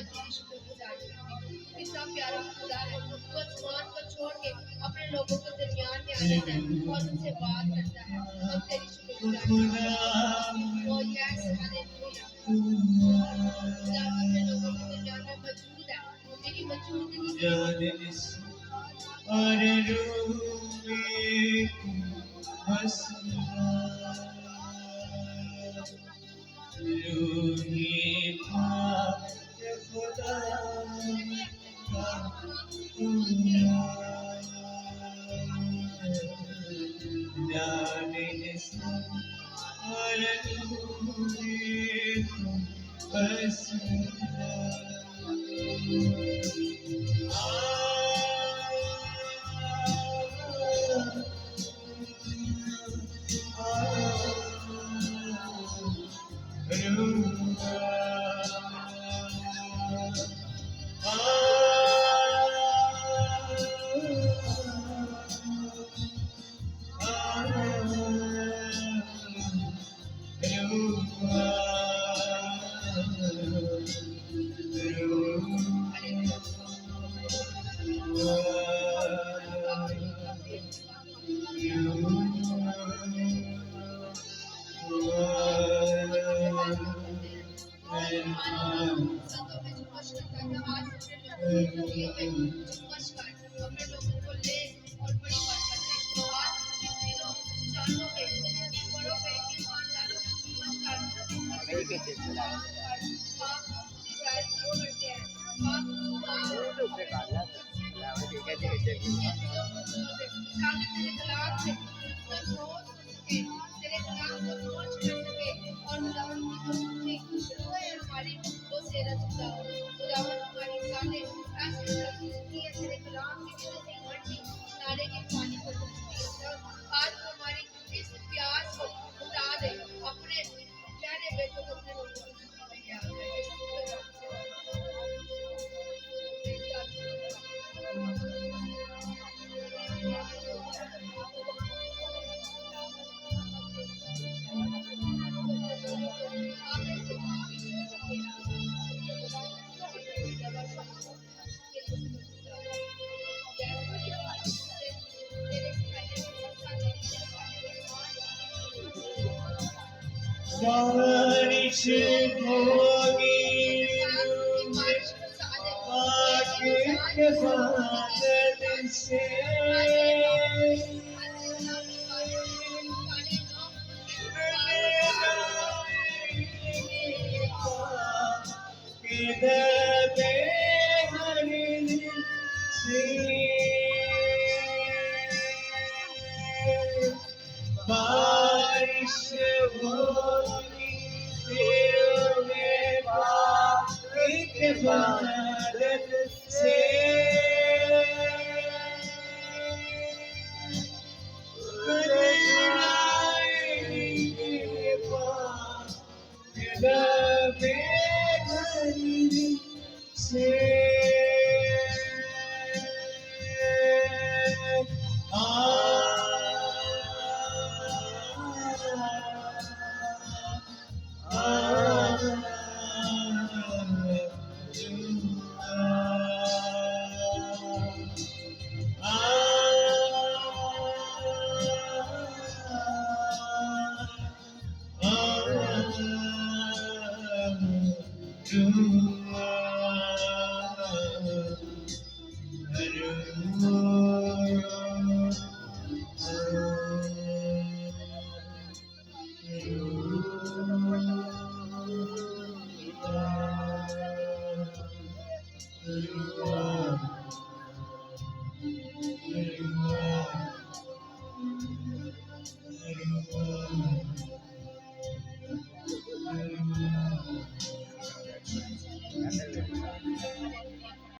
तेरी शुक्रगुजार करते हैं। कितना प्यारा खुदा है, वो आसमान को छोड़ के अपने लोगों के दरमियान में आ जाता है और उनसे बात करता है। हम तेरी शुक्रगुजार करते हैं। ओ यस हालेलुया, खुदा अपने लोगों के दरमियान में मौजूद है। तेरी मौजूदगी और रूह में हंसना, रूही पाक खुदा का जाने और रूह में हंसना। बारिश होगी के बादल से, बारिश होगी के बादल से,